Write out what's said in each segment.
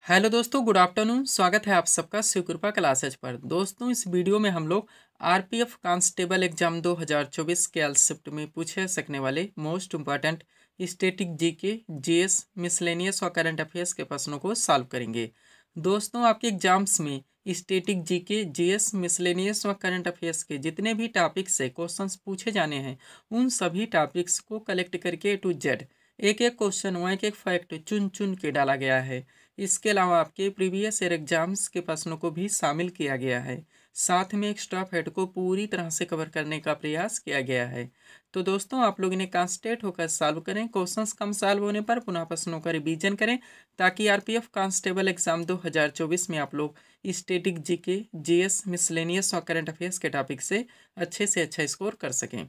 Hello दोस्तों, good afternoon. स्वागत है आप सबका शिवकृपा क्लासेज पर। दोस्तों, इस वीडियो में हम लोग आरपीएफ कांस्टेबल एग्जाम 2024 के एल शिफ्ट में पूछे सकने वाले most important static GK, GS, miscellaneous और करंट अफेयर्स के प्रश्नों को सॉल्व करेंगे। दोस्तों, आपके एग्जाम्स में स्टैटिक जीके, जीएस, मिसलेनियस और करंट अफेयर्स के जितने भी टॉपिक्स से क्वेश्चंस पूछे जाने हैं, उन सभी टॉपिक्स को कलेक्ट करके टू जेड एक एक क्वेश्चन व एक एक फैक्ट चुन चुन के डाला गया है। इसके अलावा आपके प्रीवियस ईयर एग्जाम्स के प्रश्नों को भी शामिल किया गया है। साथ में एक्स्ट्रा फैक्ट को पूरी तरह से कवर करने का प्रयास किया गया है। तो दोस्तों, आप लोग इन्हें कॉन्सेंट्रेट होकर सॉल्व करें। क्वेश्चंस कम सॉल्व होने पर पुनः प्रश्नों का रिवीजन करें, ताकि आरपीएफ कांस्टेबल एग्जाम 2024 में आप लोग स्टैटिक जीके, जीएस, मिसलेनियस और करंट अफेयर्स के टॉपिक से अच्छा स्कोर कर सकें।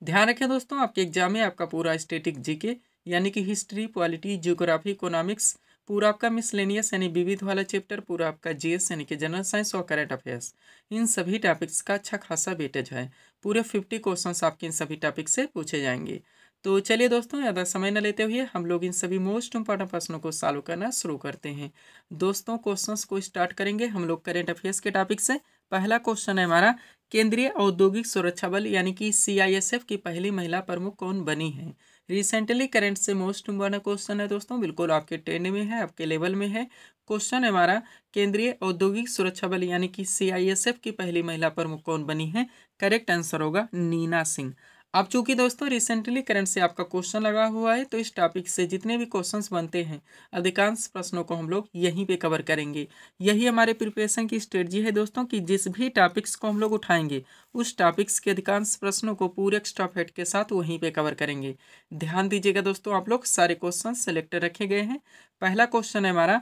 ध्यान रखें दोस्तों, आपके एग्जाम में आपका पूरा स्टैटिक जीके यानी कि हिस्ट्री, पॉलिटी, जियोग्राफी, इकोनॉमिक्स, पूरा आपका मिसलेनियस यानी विविध वाला चैप्टर, पूरा आपका जीएस यानी कि जनरल साइंस और करंट अफेयर्स, इन सभी टॉपिक्स का अच्छा खासा वेटेज है। पूरे 50 क्वेश्चंस आपके इन सभी टॉपिक से पूछे जाएंगे। तो चलिए दोस्तों, ज़्यादा समय न लेते हुए हम लोग इन सभी मोस्ट इंपॉर्टेंट प्रश्नों को सॉल्व करना शुरू करते हैं। दोस्तों, क्वेश्चंस को स्टार्ट करेंगे हम लोग करंट अफेयर्स के टॉपिक से। पहला क्वेश्चन है हमारा, केंद्रीय औद्योगिक सुरक्षा बल यानी कि सीआईएसएफ की पहली महिला प्रमुख कौन बनी है? रिसेंटली करंट से मोस्ट इम्पोर्टेंट क्वेश्चन है दोस्तों, बिल्कुल आपके ट्रेंड में है, आपके लेवल में है। क्वेश्चन है हमारा, केंद्रीय औद्योगिक सुरक्षा बल यानी कि सीआईएसएफ की पहली महिला प्रमुख कौन बनी है? करेक्ट आंसर होगा नीना सिंह। अब चूंकि दोस्तों रिसेंटली करंट से आपका क्वेश्चन लगा हुआ है, तो इस टॉपिक से जितने भी क्वेश्चंस बनते हैं, अधिकांश प्रश्नों को हम लोग यहीं पे कवर करेंगे। यही हमारे प्रिपरेशन की स्ट्रेटजी है दोस्तों, कि जिस भी टॉपिक्स को हम लोग उठाएंगे, उस टॉपिक्स के अधिकांश प्रश्नों को पूरे एक्स्ट्रा फैक्ट के साथ वहीं पे कवर करेंगे। ध्यान दीजिएगा दोस्तों, आप लोग सारे क्वेश्चन सेलेक्ट रखे गए हैं। पहला क्वेश्चन है हमारा,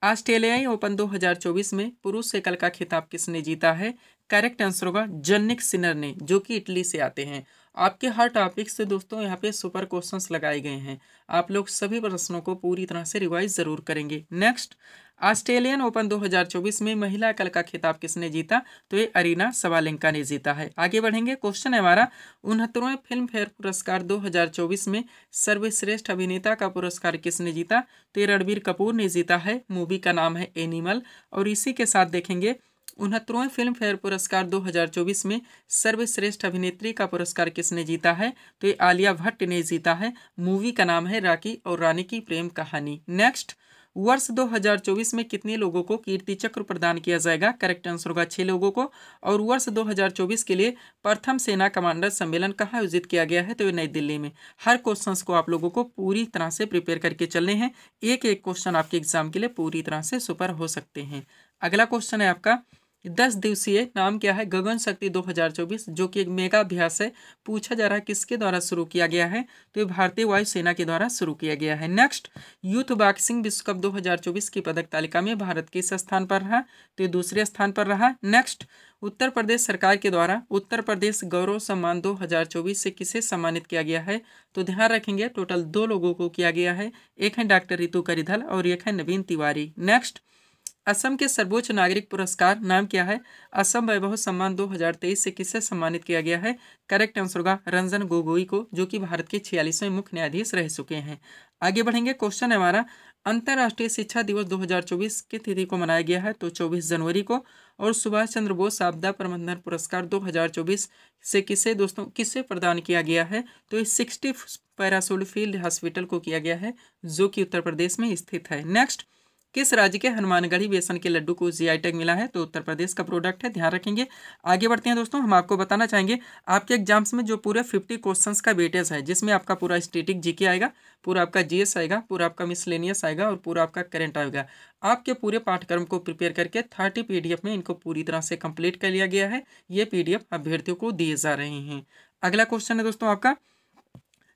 ऑस्ट्रेलियाई ओपन 2024 में पुरुष एकल का खिताब किसने जीता है? करेक्ट आंसर होगा जनिक सिनर ने, जो कि इटली से आते हैं। आपके हर टॉपिक से दोस्तों यहाँ पे सुपर क्वेश्चंस लगाए गए हैं। आप लोग सभी प्रश्नों को पूरी तरह से रिवाइज जरूर करेंगे। नेक्स्ट, ऑस्ट्रेलियन ओपन 2024 में महिला एकल का खिताब किसने जीता? तो ये अरीना सबालेंका ने जीता है। आगे बढ़ेंगे। क्वेश्चन है हमारा, 69वें फिल्म फेयर पुरस्कार 2024 में सर्वश्रेष्ठ अभिनेता का पुरस्कार किसने जीता? तो ये रणबीर कपूर ने जीता है। मूवी का नाम है एनिमल। और इसी के साथ देखेंगे, 69वें फिल्म फेयर पुरस्कार 2024 में सर्वश्रेष्ठ अभिनेत्री का पुरस्कार किसने जीता है? तो ये आलिया भट्ट ने जीता है। मूवी का नाम है राकी और रानी की प्रेम कहानी। नेक्स्ट, वर्ष 2024 में कितने लोगों को कीर्ति चक्र प्रदान किया जाएगा? करेक्ट आंसर होगा 6 लोगों को। और वर्ष 2024 के लिए प्रथम सेना कमांडर सम्मेलन कहाँ आयोजित किया गया है? तो ये नई दिल्ली में। हर क्वेश्चंस को आप लोगों को पूरी तरह से प्रिपेयर करके चलने हैं। एक एक क्वेश्चन आपके एग्जाम के लिए पूरी तरह से सुपर हो सकते हैं। अगला क्वेश्चन है आपका, 10 दिवसीय नाम क्या है गगन शक्ति 2024, जो कि एक मेगा अभ्यास है। पूछा जा रहा है किसके द्वारा शुरू किया गया है? तो ये भारतीय वायुसेना के द्वारा शुरू किया गया है। नेक्स्ट, यूथ बॉक्सिंग विश्व कप 2024 की पदक तालिका में भारत किस स्थान पर रहा? तो ये दूसरे स्थान पर रहा। नेक्स्ट, उत्तर प्रदेश सरकार के द्वारा उत्तर प्रदेश गौरव सम्मान 2024 से किसे सम्मानित किया गया है? तो ध्यान रखेंगे, टोटल 2 लोगों को किया गया है। एक है डॉक्टर रितु करिधल और एक है नवीन तिवारी। नेक्स्ट, असम के सर्वोच्च नागरिक पुरस्कार नाम क्या है? असम वैभव सम्मान 2023 से किसे सम्मानित किया गया है? करेक्ट आंसर होगा रंजन गोगोई को, जो कि भारत के 46वें मुख्य न्यायाधीश रह चुके हैं। आगे बढ़ेंगे। क्वेश्चन है हमारा, अंतर्राष्ट्रीय शिक्षा दिवस 2024 की तिथि को मनाया गया है? तो 24 जनवरी को। और सुभाष चंद्र बोस आपदा प्रबंधन पुरस्कार 2024 से किसे प्रदान किया गया है? तो इस 60 पैरासूट फील्ड हॉस्पिटल को किया गया है, जो कि उत्तर प्रदेश में स्थित है। नेक्स्ट, किस राज्य के हनुमानगढ़ी बेसन के लड्डू को जीआई टैग मिला है? तो उत्तर प्रदेश का प्रोडक्ट है। ध्यान रखेंगे। आगे बढ़ते हैं दोस्तों, हम आपको बताना चाहेंगे आपके एग्जाम्स में जो पूरे 50 क्वेश्चंस का वेटेज है, जिसमें आपका पूरा स्टैटिक जीके आएगा, पूरा आपका जीएस आएगा, पूरा आपका मिसलेनियस आएगा और पूरा आपका करंट आएगा। आपके पूरे पाठ्यक्रम को प्रिपेयर करके 30 पीडीएफ में इनको पूरी तरह से कंप्लीट कर लिया गया है। ये पीडीएफ अभ्यर्थियों को दिए जा रहे हैं। अगला क्वेश्चन है दोस्तों आपका,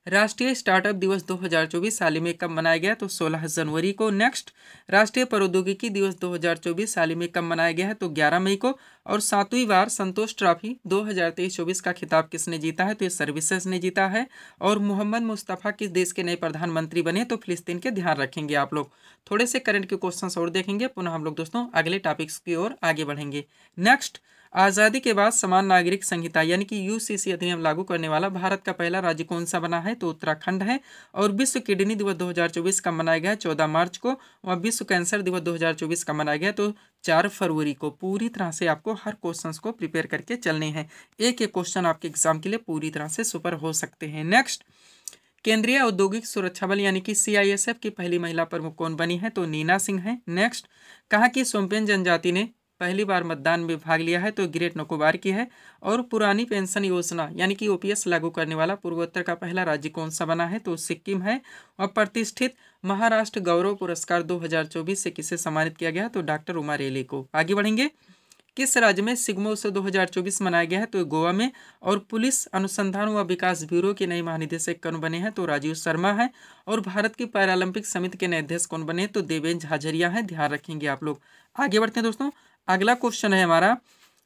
राष्ट्रीय स्टार्टअप दिवस 2024 हाल ही में कब मनाया गया? तो 16 जनवरी को। नेक्स्ट, राष्ट्रीय प्रौद्योगिकी दिवस 2024 हाल ही में कब मनाया गया है? तो 11 मई को। और 7वीं बार संतोष ट्रॉफी 2023-24 का खिताब किसने जीता है? तो ये सर्विसेज ने जीता है। और मोहम्मद मुस्तफ़ा किस देश के नए प्रधानमंत्री बने? तो फिलिस्तीन के। ध्यान रखेंगे आप लोग। थोड़े से करंट के क्वेश्चन और देखेंगे, पुनः हम लोग दोस्तों अगले टॉपिक्स की ओर आगे बढ़ेंगे। नेक्स्ट, आज़ादी के बाद समान नागरिक संहिता यानी कि यूसीसी अधिनियम लागू करने वाला भारत का पहला राज्य कौन सा बना है? तो उत्तराखंड है। और विश्व किडनी दिवस 2024 का मनाया गया 14 मार्च को, और विश्व कैंसर दिवस 2024 का मनाया गया तो 4 फरवरी को। पूरी तरह से आपको हर क्वेश्चन को प्रिपेयर करके चलने हैं, एक एक क्वेश्चन आपके एग्जाम के लिए पूरी तरह से सुपर हो सकते हैं। नेक्स्ट, केंद्रीय औद्योगिक सुरक्षा बल यानी कि सीआईएसएफ की पहली महिला प्रमुख कौन बनी है? तो नीना सिंह है। नेक्स्ट, कहाँ की सोम्पेन जनजाति ने पहली बार मतदान में भाग लिया है? तो ग्रेट निकोबार की है। और पुरानी पेंशन योजना यानी कि ओपीएस लागू करने वाला पूर्वोत्तर का पहला राज्य कौन सा बना है? तो सिक्किम है। और प्रतिष्ठित महाराष्ट्र गौरव पुरस्कार 2024 से किसे सम्मानित किया गया? तो डॉक्टर उमा रेले को। आगे बढ़ेंगे, किस राज्य में सिग्मोत्सव 2024 मनाया गया है? तो गोवा में। और पुलिस अनुसंधान व विकास ब्यूरो के नए महानिदेशक कौन बने हैं? तो राजीव शर्मा है। और भारत की पैरालंपिक समिति के नए अध्यक्ष कौन बने? तो देवेंद्र झाझरिया है, ध्यान रखेंगे आप लोग। आगे बढ़ते हैं दोस्तों, अगला क्वेश्चन है हमारा,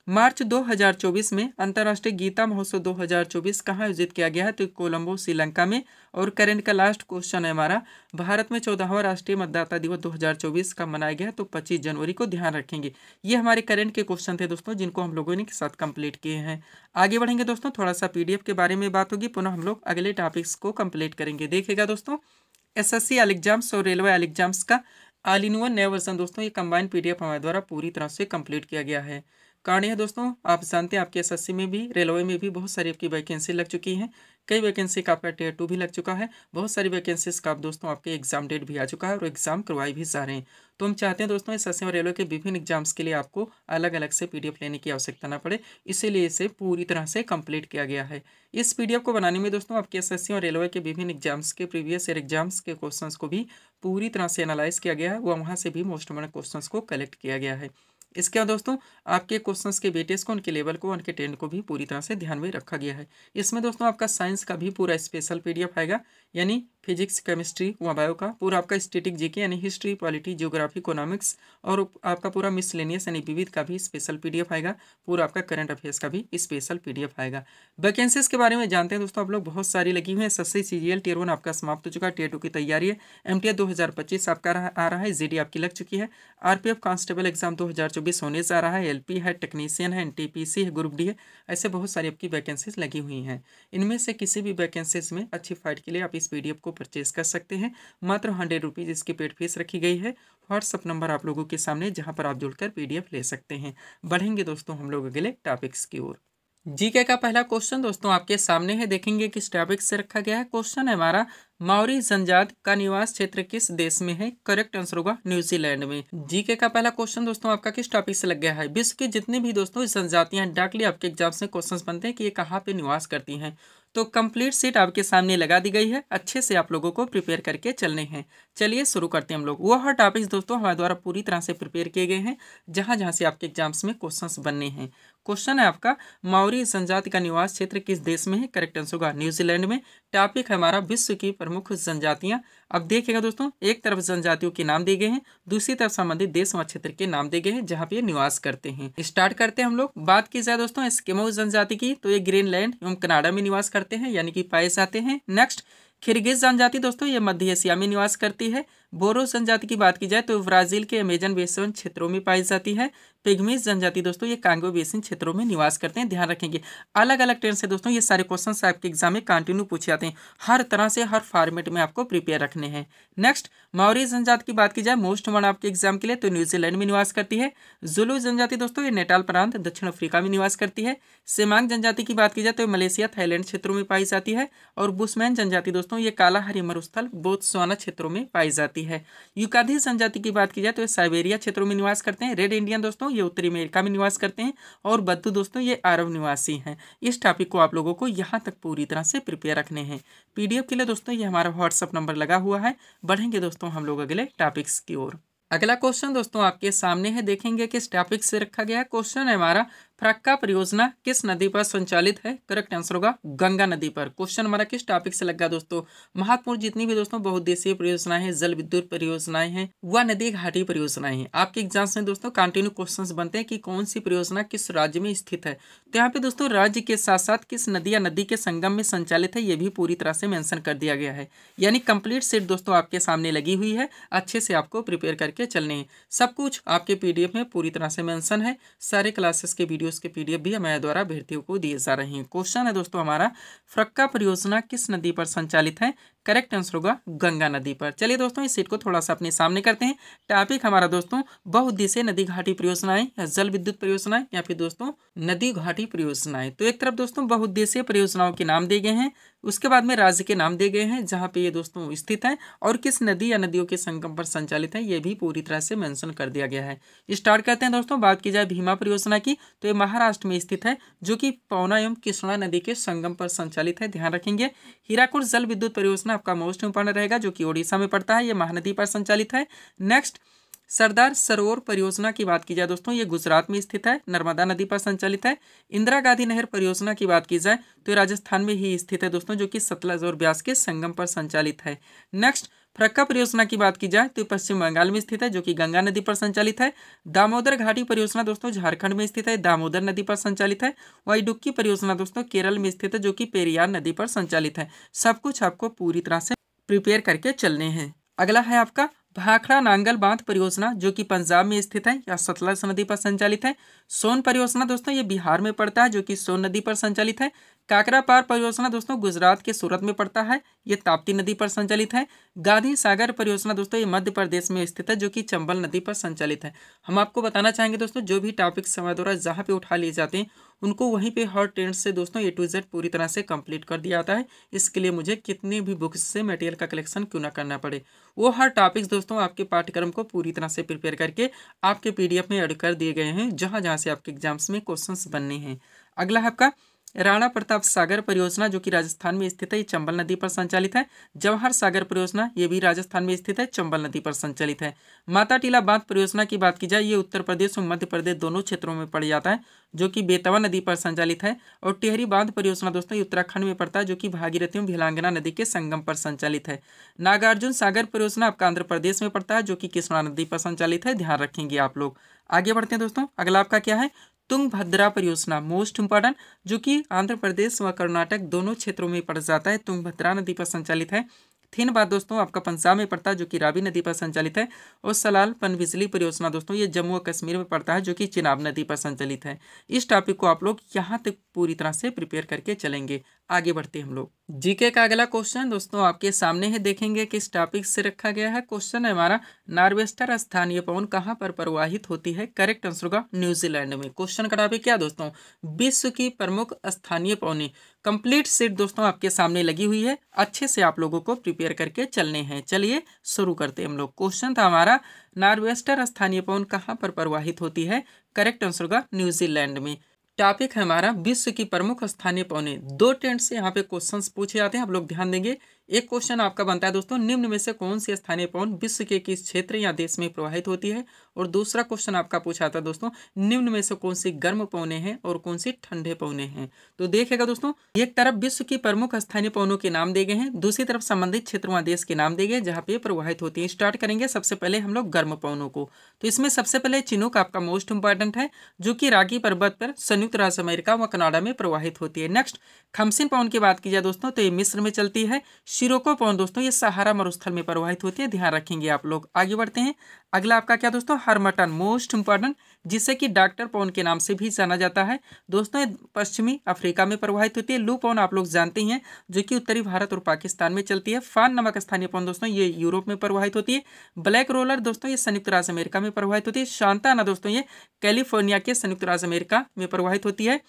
मार्च 2024 में अंतर्राष्ट्रीय गीता महोत्सव 2024 कहाँ आयोजित किया गया है? तो कोलंबो श्रीलंका में। और करंट का लास्ट क्वेश्चन है हमारा, भारत में 14वां राष्ट्रीय मतदाता दिवस 2024 का मनाया गया तो 25 जनवरी को, ध्यान रखेंगे। ये हमारे करंट के क्वेश्चन थे दोस्तों, जिनको हम लोगों ने के साथ कंप्लीट किए हैं। आगे बढ़ेंगे दोस्तों, थोड़ा सा पीडीएफ के बारे में बात होगी, पुनः हम लोग अगले टॉपिक्स को कंप्लीट करेंगे। देखिएगा दोस्तों, एसएससी ऑल एग्जाम्स और रेलवे ऑल एग्जाम्स का ऑल इन वन नया वर्जन दोस्तों, ये कंबाइंड पीडीएफ हमारे द्वारा पूरी तरह से कंप्लीट किया गया है। कारण है दोस्तों, आप जानते हैं आपके एसएससी में भी, रेलवे में भी बहुत सारी आपकी वैकेंसी लग चुकी हैं। कई वैकेंसी का आपका टियर 2 भी लग चुका है, बहुत सारी वैकेंसीज का आप दोस्तों आपके एग्जाम डेट भी आ चुका है और एग्जाम करवाई भी जा रहे हैं। तो हम चाहते हैं दोस्तों एसएससी और रेलवे के विभिन्न एग्जाम्स के लिए आपको अलग अलग से पीडीएफ लेने की आवश्यकता ना पड़े, इसीलिए इसे पूरी तरह से कंप्लीट किया गया है। इस पीडीएफ को बनाने में दोस्तों आपके एसएससी और रेलवे के विभिन्न एग्जाम्स के प्रीवियस ईयर एग्जाम्स के क्वेश्चंस को भी पूरी तरह से एनालाइज किया गया है, वहाँ से भी मोस्ट इम्पोर्टेंट क्वेश्चंस को कलेक्ट किया गया है। इसके बाद दोस्तों आपके क्वेश्चंस के वेटेज को, उनके लेवल को, उनके ट्रेंड को भी पूरी तरह से ध्यान में रखा गया है। इसमें दोस्तों आपका साइंस का भी पूरा स्पेशल पीडीएफ आएगा, यानी फिजिक्स, केमिस्ट्री व बायो का पूरा आपका स्टैटिक जीके यानी हिस्ट्री, पॉलिटी, ज्योग्राफी, इकोनॉमिक्स और आपका पूरा मिसलेनियस यानी विविध का भी स्पेशल पीडीएफ आएगा। पूरा आपका करंट अफेयर्स का भी स्पेशल पीडीएफ आएगा। वैकेंसीज के बारे में जानते हैं दोस्तों आप लोग, बहुत सारी लगी हुई है। एसएससी सीजीएल टियर 1 आपका समाप्त हो चुका है, टियर 2 की तैयारी है। एमटीए 2025 आपका आ रहा है, जीडी आपकी लग चुकी है। आरपीएफ कांस्टेबल एग्जाम 2024 होने जा रहा है, एलपी है, टेक्नीशियन है, एनटीपीसी है, ग्रुप डी है, ऐसे बहुत सारी आपकी वैकेंसीज लगी हुई हैं। इनमें से किसी भी वैकेंसीज में अच्छी फाइट के लिए आप इस पीडीएफ को परचेज कर सकते हैं। मात्र 100 रुपीज़ इसकी पेड फीस रखी गई है। व्हाट्सअप नंबर आप लोगों के सामने, जहां पर आप जुड़कर पीडीएफ ले सकते हैं। बढ़ेंगे दोस्तों हम लोग अगले टॉपिक्स की ओर। जीके का पहला क्वेश्चन दोस्तों आपके सामने है, देखेंगे किस टॉपिक से रखा गया है। क्वेश्चन है हमारा, माओरी जनजाति का निवास क्षेत्र किस देश में है? करेक्ट आंसर होगा न्यूजीलैंड में। जीके का पहला क्वेश्चन दोस्तों आपका किस टॉपिक से लग गया है? विश्व की जितनी भी दोस्तों जनजातियां, डायरेक्टली आपके एग्जाम्स में क्वेश्चंस बनते हैं कि ये कहाँ पे निवास करती हैं, तो कंप्लीट सीट आपके सामने लगा दी गई है। अच्छे से आप लोगों को प्रिपेयर करके चलने हैं। चलिए शुरू करते हैं हम लोग। वो हर टॉपिक्स दोस्तों हमारे द्वारा पूरी तरह से प्रिपेयर किए गए हैं, जहां जहां से आपके एग्जाम्स में क्वेश्चंस बनने हैं। क्वेश्चन है आपका, माओरी जनजाति का निवास क्षेत्र किस देश में है? करेक्ट आंसर होगा न्यूजीलैंड में। टॉपिक है हमारा, विश्व की प्रमुख जनजातियां। अब देखिएगा दोस्तों, एक तरफ जनजातियों के नाम दिए गए हैं, दूसरी तरफ संबंधित देश व क्षेत्र के नाम दिए गए हैं जहाँ पे ये निवास करते हैं। स्टार्ट करते हैं हम लोग। बात की जाए दोस्तों एस्किमो जनजाति की, तो ये ग्रीनलैंड एवं कनाडा में निवास करते हैं, यानी कि पाए जाते हैं। नेक्स्ट, किर्गिज जनजाति दोस्तों ये मध्य एशिया में निवास करती है। बोरो जनजाति की बात की जाए तो ब्राजील के अमेजन बेसिन क्षेत्रों में पाई जाती है। पिग्मीज जनजाति दोस्तों ये कांगो बेसिन क्षेत्रों में निवास करते हैं, ध्यान रखेंगे। अलग अलग ट्रेंड से दोस्तों ये सारे क्वेश्चन आपके एग्जाम में कंटिन्यू पूछे जाते हैं, हर तरह से हर फॉर्मेट में आपको प्रिपेयर रखने हैं। नेक्स्ट, माओरी जनजाति की बात की जाए मोस्ट वन आपके एग्जाम के लिए, तो न्यूजीलैंड में निवास करती है। जुलू जनजाति दोस्तों ये नेटाल प्रांत दक्षिण अफ्रीका में निवास करती है। सेमांग जनजाति की बात की जाए तो मलेशिया, थाईलैंड क्षेत्रों में पाई जाती है। और बुशमैन जनजाति दोस्तों ये कालाहारी मरुस्थल बोत्सवाना क्षेत्रों में पाई जाती है। युकाधी जनजाति की बात की जाए तो ये साइबेरिया क्षेत्रों में निवास करते हैं। रेड इंडियन दोस्तों ये उत्तरी अमेरिका में निवास करते हैं। और बद्दू दोस्तों ये अरब निवासी हैं। इस टॉपिक को आप लोगों को यहाँ तक पूरी तरह से प्रिपेयर रखने हैं। पीडीएफ के लिए दोस्तों ये हमारा व्हाट्सअप नंबर लगा हुआ है। बढ़ेंगे दोस्तों हम लोग अगले टॉपिक्स की ओर। अगला क्वेश्चन दोस्तों आपके सामने है, देखेंगे किस टॉपिक से रखा गया है। क्वेश्चन है हमारा, फरक्का परियोजना किस नदी पर संचालित है? करेक्ट आंसर होगा गंगा नदी पर। क्वेश्चन हमारा किस टॉपिक से लगा दोस्तों? महत्वपूर्ण जितनी भी दोस्तों बहुउद्देशीय परियोजनाएं हैं, जल विद्युत परियोजनाएं हैं, व नदी घाटी परियोजनाएं हैं, आपके एग्जाम्स में दोस्तों कंटिन्यू क्वेश्चंस बनते हैं कि कौन सी परियोजना किस राज्य में स्थित है। तो यहाँ पे दोस्तों राज्य के साथ साथ किस नदी या नदी के संगम में संचालित है, ये भी पूरी तरह से मेंशन कर दिया गया है। यानी कंप्लीट सेट दोस्तों आपके सामने लगी हुई है, अच्छे से आपको प्रिपेयर करके चलने हैं। सब कुछ आपके पीडीएफ में पूरी तरह से मेंशन है। सारे क्लासेस के वीडियो वीडियोस के PDF भी हमारे द्वारा अभ्यर्थियों को दिए जा रहे हैं। क्वेश्चन है दोस्तों हमारा, फरक्का परियोजना किस नदी पर संचालित है? करेक्ट आंसर होगा गंगा नदी पर। चलिए दोस्तों इस सीट को थोड़ा सा अपने सामने करते हैं। टॉपिक हमारा दोस्तों बहुउद्देशीय नदी घाटी परियोजनाएं या जल विद्युत परियोजनाएं या फिर दोस्तों नदी घाटी परियोजनाएं। तो एक तरफ दोस्तों बहुउद्देशीय परियोजनाओं के नाम दिए गए हैं, उसके बाद में राज्य के नाम दिए गए हैं जहां पे ये दोस्तों स्थित है, और किस नदी या नदियों के संगम पर संचालित है ये भी पूरी तरह से मेंशन कर दिया गया है। स्टार्ट करते हैं दोस्तों। बात की जाए भीमा परियोजना की तो ये महाराष्ट्र में स्थित है, जो कि पवना एवं कृष्णा नदी के संगम पर संचालित है, ध्यान रखेंगे। हीराकुड जल विद्युत परियोजना आपका मोस्ट इंपॉर्टेंट रहेगा, जो कि ओडिशा में पड़ता है, ये महानदी पर संचालित है। नेक्स्ट, सरदार सरोवर परियोजना की बात की जाए दोस्तों, ये गुजरात में स्थित है, नर्मदा नदी पर संचालित है। इंदिरा गांधी नहर परियोजना की बात की जाए तो राजस्थान में ही स्थित है दोस्तों, जो कि सतलज और ब्यास के संगम पर संचालित है। नेक्स्ट, फरक्का परियोजना की बात की जाए तो पश्चिम बंगाल में स्थित है, जो कि गंगा नदी पर संचालित है। दामोदर घाटी परियोजना दोस्तों झारखंड में स्थित है, दामोदर नदी पर संचालित है। वाइडुक्की परियोजना दोस्तों केरल में स्थित है, जो कि पेरियार नदी पर संचालित है। सब कुछ आपको पूरी तरह से प्रिपेयर करके चलने हैं। अगला है आपका भाखड़ा नांगल बांध परियोजना, जो कि पंजाब में स्थित है या सतलज नदी पर संचालित है। सोन परियोजना दोस्तों ये बिहार में पड़ता है, जो कि सोन नदी पर संचालित है। काकरा पार परियोजना दोस्तों गुजरात के सूरत में पड़ता है, ये ताप्ती नदी पर संचालित है। गांधी सागर परियोजना दोस्तों ये मध्य प्रदेश में स्थित है, जो कि चंबल नदी पर संचालित है। हम आपको बताना चाहेंगे दोस्तों, जो भी टॉपिक समय द्वारा जहाँ पे उठा लिए जाते हैं उनको वहीं पे हर ट्रेंड से दोस्तों A to Z पूरी तरह से कंप्लीट कर दिया जाता है। इसके लिए मुझे कितनी भी बुक्स से मटेरियल का कलेक्शन क्यों ना करना पड़े, वो हर टॉपिक्स दोस्तों आपके पाठ्यक्रम को पूरी तरह से प्रिपेयर करके आपके PDF में ऐड कर दिए गए हैं, जहाँ जहाँ से आपके एग्जाम्स में क्वेश्चंस बनने हैं। अगला है आपका राणा प्रताप सागर परियोजना, जो कि राजस्थान में स्थित है, ये चंबल नदी पर संचालित है। जवाहर सागर परियोजना ये भी राजस्थान में स्थित है, चंबल नदी पर संचालित है। माता टीला बांध परियोजना की बात की जाए ये उत्तर प्रदेश और मध्य प्रदेश दोनों क्षेत्रों में पड़ जाता है, जो कि बेतवा नदी पर संचालित है। और टिहरी बांध परियोजना दोस्तों ये उत्तराखंड में पड़ता है, जो कि भागीरथी एवं भिलांगना नदी के संगम पर संचालित है। नागार्जुन सागर परियोजना आपका आंध्र प्रदेश में पड़ता है, जो कि कृष्णा नदी पर संचालित है, ध्यान रखेंगे आप लोग। आगे बढ़ते हैं दोस्तों। अगला आपका क्या है, तुंगभद्रा परियोजना मोस्ट इंपॉर्टेंट, जो कि आंध्र प्रदेश व कर्नाटक दोनों क्षेत्रों में पड़ जाता है, तुंगभद्रा नदी पर संचालित है। थिन बात दोस्तों आपका पंजाब में पड़ता है, जो कि रावी नदी पर संचालित है। और सलाल पनबिजली परियोजना दोस्तों ये जम्मू और कश्मीर में पड़ता है, जो कि चिनाब नदी पर संचालित है। इस टॉपिक को आप लोग यहाँ तक पूरी तरह से प्रिपेयर करके चलेंगे। आगे बढ़ते हैं हम लोग। जीके का अगला क्वेश्चन दोस्तों आपके सामने है, देखेंगे किस टॉपिक से रखा गया है। क्वेश्चन है हमारा, नार्वेस्टर स्थानीय पवन कहाँ पर प्रवाहित होती है? करेक्ट आंसर होगा न्यूजीलैंड में। क्वेश्चन का टॉपिक क्या दोस्तों, विश्व की प्रमुख स्थानीय पवनें। कंप्लीट सीट दोस्तों आपके सामने लगी हुई है, अच्छे से आप लोगों को प्रिपेयर करके चलने हैं। चलिए शुरू करते हैं हम लोग। क्वेश्चन था हमारा, नार्वेस्टर स्थानीय पवन कहाँ पर प्रवाहित होती है? करेक्ट आंसर होगा न्यूजीलैंड में। टॉपिक है हमारा विश्व की प्रमुख स्थानीय पवनें। दो ट्रेंड से यहाँ पे क्वेश्चंस पूछे जाते हैं, आप लोग ध्यान देंगे। एक क्वेश्चन आपका बनता है दोस्तों, निम्न में से कौन सी स्थानीय पवन विश्व के किस क्षेत्र या देश में प्रवाहित होती है? और दूसरा क्वेश्चन आपका पूछा था दोस्तों, निम्न में से कौन सी गर्म पवनें हैं और कौन सी ठंडे पवनें हैं? तो देखिएगा दोस्तों, एक तरफ विश्व की प्रमुख स्थानीय पवनों के नाम दिए गए हैं, दूसरी तरफ संबंधित क्षेत्र व देश के नाम दिए गए जहाँ पे प्रवाहित होती है। स्टार्ट करेंगे सबसे पहले हम लोग गर्म पवनों को। तो इसमें सबसे पहले चिनूक आपका मोस्ट इंपॉर्टेंट है, जो कि रागी पर्वत पर संयुक्त राज्य अमेरिका व कनाडा में प्रवाहित होती है। नेक्स्ट, खमसिन पवन की बात की जाए दोस्तों तो ये मिस्र में चलती है। शिरोको पवन दोस्तों ये सहारा मरुस्थल में प्रवाहित होती है, ध्यान रखेंगे आप लोग। आगे बढ़ते हैं। अगला आपका क्या दोस्तों, हरमटन मोस्ट इंपॉर्टेंट, जिसे कि डॉक्टर पवन के नाम से भी जाना जाता है दोस्तों, ये पश्चिमी अफ्रीका में प्रवाहित होती है। लू पवन आप लोग जानते हैं, जो कि उत्तरी भारत और पाकिस्तान में चलती है। फान नामक स्थानीय पवन दोस्तों ये यूरोप में प्रवाहित होती है। ब्लैक रोलर दोस्तों ये संयुक्त राज्य अमेरिका में प्रवाहित होती है। शांताना दोस्तों ये कैलिफोर्निया के संयुक्त राज्य अमेरिका में प्रवाहित होती है।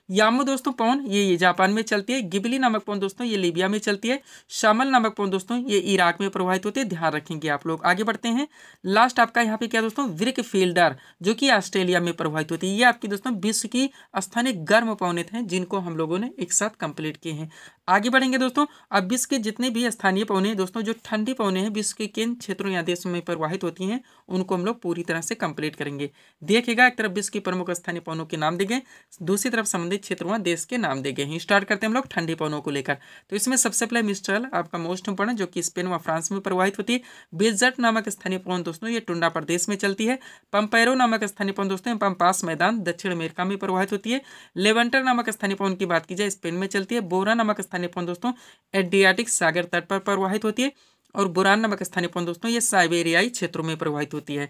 यामू दोस्तों पवन ये जापान में चलती है। गिबली नामक पवन दोस्तों ये लीबिया में चलती है। शामल नामक पवन दोस्तों ये इराक में प्रवाहित होती है, ध्यान रखेंगे आप लोग। आगे बढ़ते हैं। लास्ट आपका यहाँ पे क्या दोस्तों, विर्क फील्डर, जो कि ऑस्ट्रेलिया में प्रवाहित होती है। ये आपकी दोस्तों विश्व की स्थानीय गर्म पवनें हैं, जिनको हम लोगों ने एक साथ कंप्लीट किए हैं। आगे बढ़ेंगे दोस्तों। अब विश्व के जितने भी स्थानीय पवनें दोस्तों, जो ठंडी पवनें हैं विश्व के किन क्षेत्रों या देशों में प्रवाहित होती हैं, उनको हम लोग पूरी तरह से कंप्लीट करेंगे। देखिएगा, एक तरफ विश्व की प्रमुख स्थानीय पवनों के नाम दिए गए, दूसरी तरफ संबंधित क्षेत्रों देश के नाम दिए गए हैं। स्टार्ट करते हैं हम लोग ठंडी पवनों को लेकर। तो इसमें सबसे पहले मिस्ट्रल आपका मोस्ट इंपोर्टेंट, जो कि स्पेन व फ्रांस में प्रवाहित होती है। बेजट नामक स्थानीय पवन दोस्तों ये टुंडा प्रदेश में चलती है। पंपेरो नामक स्थानीय पवन दोस्तों पंपास मैदान दक्षिण अमेरिका में प्रवाहित होती है। लेवेंटर नामक स्थानीय पवन की बात की जाए स्पेन में चलती है। बोरा नामक स्थानीय पवन दोस्तों एड्रियाटिक सागर तट पर प्रवाहित होती है। और बुरान नामक स्थानीय पवन दोस्तों ये साइबेरियाई क्षेत्रों में प्रवाहित होती है।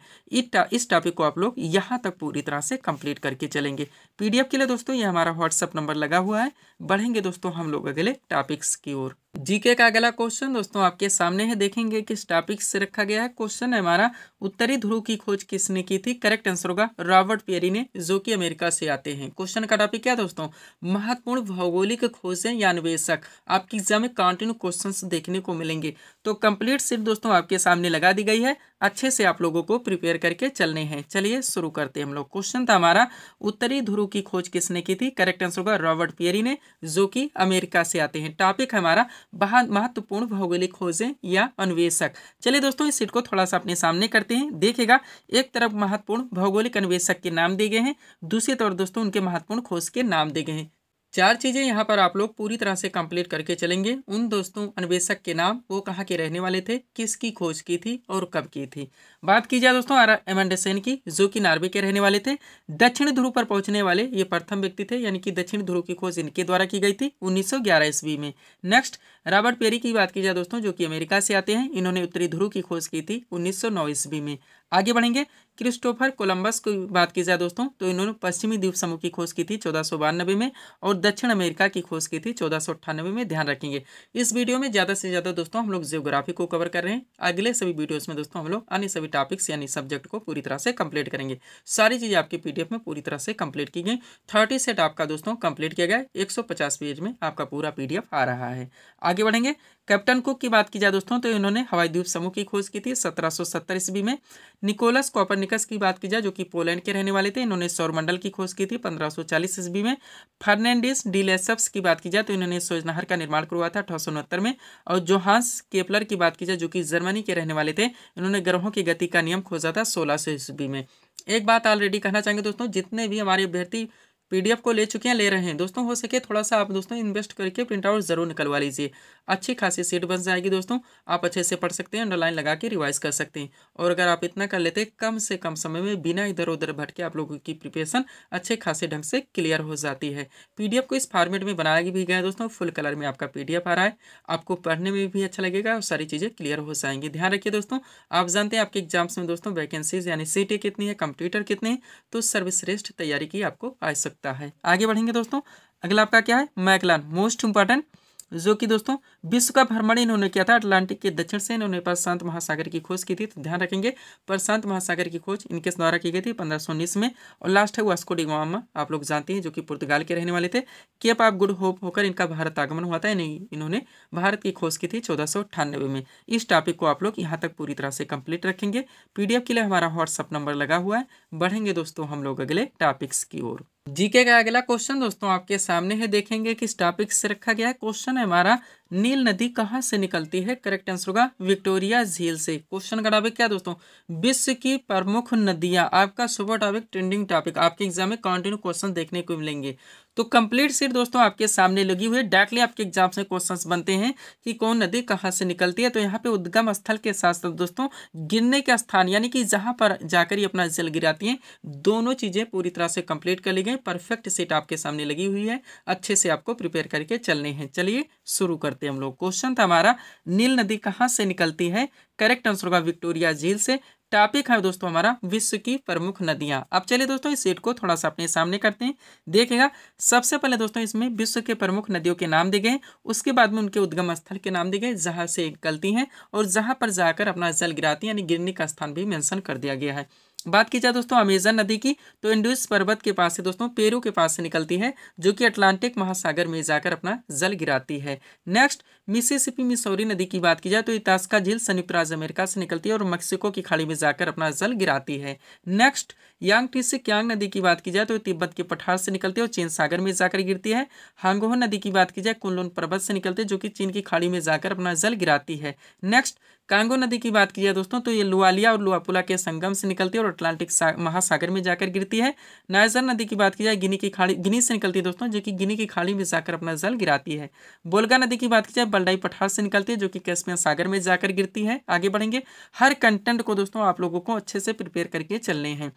इस टॉपिक को आप लोग यहाँ तक पूरी तरह से कंप्लीट करके चलेंगे। पीडीएफ के लिए दोस्तों ये हमारा व्हाट्सएप नंबर लगा हुआ है। बढ़ेंगे दोस्तों हम लोग अगले टॉपिक्स की ओर। जीके का अगला क्वेश्चन दोस्तों आपके सामने है, देखेंगे किस टॉपिक से रखा गया है। क्वेश्चन है हमारा, उत्तरी ध्रुव की खोज किसने की थी? करेक्ट आंसर होगा रॉबर्ट पेरी ने, जो कि अमेरिका से आते हैं। क्वेश्चन का टॉपिक क्या दोस्तों? महत्वपूर्ण भौगोलिक खोजें या अन्वेषक। आपकी एग्जाम में कंटिन्यू क्वेश्चंस देखने को मिलेंगे, तो कंप्लीट सीट दोस्तों आपके सामने लगा दी गई है। अच्छे से आप लोगों को प्रिपेयर करके चलने हैं। चलिए शुरू करते हैं हम लोग। क्वेश्चन था हमारा, उत्तरी ध्रुव की खोज किसने की थी? करेक्ट आंसर होगा रॉबर्ट पेरी ने, जो कि अमेरिका से आते हैं। टॉपिक है हमारा महत्वपूर्ण भौगोलिक खोजें या अन्वेषक। चलिए दोस्तों इस सीट को थोड़ा सा अपने सामने करते हैं। देखिएगा, एक तरफ महत्वपूर्ण भौगोलिक अन्वेषक के नाम दिए गए हैं, दूसरी तरफ दोस्तों उनके महत्वपूर्ण खोज के नाम दिए गए हैं। चार चीजें यहाँ पर आप लोग पूरी तरह से कंप्लीट करके चलेंगे। उन दोस्तों अन्वेषक के नाम, वो कहाँ के रहने वाले थे, किसकी खोज की थी और कब की थी। बात की जाए दोस्तों एमंडसेन की, जो कि नॉर्वे के रहने वाले थे। दक्षिण ध्रुव पर पहुंचने वाले ये प्रथम व्यक्ति थे, यानी कि दक्षिण ध्रुव की खोज इनके द्वारा की गई थी 1911 ईस्वी में। नेक्स्ट रॉबर्ट पेरी की बात की जाए दोस्तों, जो कि अमेरिका से आते हैं। इन्होंने उत्तरी ध्रुव की खोज की थी 1909 ईस्वी में। आगे बढ़ेंगे, क्रिस्टोफर कोलंबस की बात की जाए दोस्तों, तो इन्होंने पश्चिमी द्वीप समूह की खोज की थी 1492 में और दक्षिण अमेरिका की खोज की थी 1498 में। ध्यान रखेंगे इस वीडियो में ज़्यादा से ज़्यादा दोस्तों हम लोग जियोग्राफी को कवर कर रहे हैं। अगले सभी वीडियोस में दोस्तों हम लोग अन्य सभी टॉपिक्स यानी सब्जेक्ट को पूरी तरह से कंप्लीट करेंगे। सारी चीज़ें आपके पीडीएफ में पूरी तरह से कंप्लीट की गई। 30 सेट आपका दोस्तों कंप्लीट किया गया। 150 पेज में आपका पूरा पीडीएफ आ रहा है। आगे बढ़ेंगे, कैप्टन कुक की बात की जाए दोस्तों, तो इन्होंने हवाई द्वीप समूह की खोज की थी 1770 ईस्वी में। निकोलस कोपरनिकस की बात की जाए, जो कि पोलैंड के रहने वाले थे, इन्होंने सौरमंडल की खोज की थी 1540 ईस्वी में। फर्नांडिस डी लेसप्स की बात की जाए, तो इन्होंने सूर्यनहर का निर्माण करवाया था 1869 में। और जोहान्स केपलर की बात की जाए, जो कि जर्मनी के रहने वाले थे, इन्होंने ग्रहों की गति का नियम खोजा था 1600 ईस्वी में। एक बात ऑलरेडी कहना चाहेंगे दोस्तों, जितने भी हमारे अभ्यर्थी पीडीएफ को ले चुके हैं, ले रहे हैं दोस्तों, हो सके थोड़ा सा आप दोस्तों इन्वेस्ट करके प्रिंट आउट जरूर निकलवा लीजिए। अच्छी खासी सीट बन जाएगी दोस्तों, आप अच्छे से पढ़ सकते हैं, अंडरलाइन लगा के रिवाइज कर सकते हैं। और अगर आप इतना कर लेते कम से कम समय में बिना इधर उधर भटके आप लोगों की प्रिपरेशन अच्छे खासे ढंग से क्लियर हो जाती है। पीडीएफ को इस फॉर्मेट में बनाया भी गया है दोस्तों, फुल कलर में आपका पीडीएफ आ रहा है। आपको पढ़ने में भी अच्छा लगेगा और सारी चीज़ें क्लियर हो जाएंगी। ध्यान रखिए दोस्तों, आप जानते हैं आपके एग्जाम्स में दोस्तों वैकेंसीज यानी सीटें कितनी है, कंप्यूटर कितने हैं, तो सर्वश्रेष्ठ तैयारी की आपको आवश्यकता है। आगे बढ़ेंगे दोस्तों, अगला आपका क्या है, मैकलान, मोस्ट इंपॉर्टेंट, जो कि दोस्तों विश्व का भ्रमण इन्होंने किया था। अटलांटिक के दक्षिण से इन्होंने प्रशांत महासागर की खोज की थी। तो ध्यान रखेंगे प्रशांत महासागर की खोज इनके द्वारा की गई थी 1519 में। और लास्ट है वास्को डी गामा, आप लोग जानते हैं, जो कि पुर्तगाल के रहने वाले थे। केप ऑफ गुड होप होकर इनका भारत आगमन हुआ था, इन्होंने भारत की खोज की थी 1498 में। इस टॉपिक को आप लोग यहाँ तक पूरी तरह से कंप्लीट रखेंगे। पीडीएफ के लिए हमारा व्हाट्सअप नंबर लगा हुआ है। बढ़ेंगे दोस्तों हम लोग अगले टॉपिक्स की ओर। जीके का अगला क्वेश्चन दोस्तों आपके सामने है, देखेंगे किस टॉपिक से रखा गया है। क्वेश्चन है हमारा, नील नदी कहाँ से निकलती है? करेक्ट आंसर होगा विक्टोरिया झील से। क्वेश्चन का टॉपिक क्या दोस्तों, विश्व की प्रमुख नदियां। आपका सुपर टॉपिक, ट्रेंडिंग टॉपिक, आपके एग्जाम में कंटिन्यू क्वेश्चन देखने को मिलेंगे। तो कंप्लीट सीट दोस्तों आपके सामने लगी हुई है। डायरेक्टली आपके एग्जाम से क्वेश्चंस बनते हैं कि कौन नदी कहाँ से निकलती है। तो यहाँ पे उद्गम स्थल के साथ साथ दोस्तों गिरने का स्थान, यानी कि जहाँ पर जाकर ये अपना जल गिराती हैं, दोनों चीजें पूरी तरह से कंप्लीट कर ली गई। परफेक्ट सीट आपके सामने लगी हुई है, अच्छे से आपको प्रिपेयर करके चलने हैं। चलिए शुरू करते हैं हम लोग। क्वेश्चन था हमारा, नील नदी कहाँ से निकलती है? करेक्ट आंसर होगा विक्टोरिया झील से। टॉपिक है दोस्तों हमारा विश्व की प्रमुख नदियां। अब चलिए दोस्तों इस सेट को थोड़ा सा अपने सामने करते हैं। देखिएगा, सबसे पहले दोस्तों इसमें विश्व के प्रमुख नदियों के नाम दिए गए, उसके बाद में उनके उद्गम स्थल के नाम दिए गए, जहां से निकलती हैं और जहां पर जाकर अपना जल गिराती हैं, यानी गिरने का स्थान भी मेंशन कर दिया गया है। बात की जाए दोस्तों अमेजन नदी की, तो इंडस पर्वत के पास से दोस्तों पेरू के पास से निकलती है, जो कि अटलांटिक महासागर में जाकर अपना जल गिराती है। नेक्स्ट मिसिसिपी मिसौरी नदी की बात की जाए तो इतास्का झील संयुक्त राज्य अमेरिका से निकलती है और मैक्सिको की खाड़ी में जाकर अपना जल गिराती है। नेक्स्ट यांगटी क्यांग नदी की बात की जाए तो तिब्बत के पठार से निकलती है और चीन सागर में जाकर गिरती है। हांगोह नदी की बात की जाए कुनलुन पर्वत से निकलती है, जो कि चीन की खाड़ी में जाकर अपना जल गिराती है। नेक्स्ट कांगो नदी की बात की जाए दोस्तों तो ये लुआलिया और लुआपुला के संगम से निकलती है और अटलांटिक महासागर में जाकर गिरती है। नाइजर नदी की बात की जाए गिनी से निकलती है दोस्तों, जो कि गिनी की खाड़ी में जाकर अपना जल गिराती है। बोल्गा नदी की बात की जाए बल्डाई पठार से निकलती है, जो कि कैस्पियन सागर में जाकर गिरती है। आगे बढ़ेंगे, हर कंटेंट को दोस्तों आप लोगों को अच्छे से प्रिपेयर करके चलने हैं।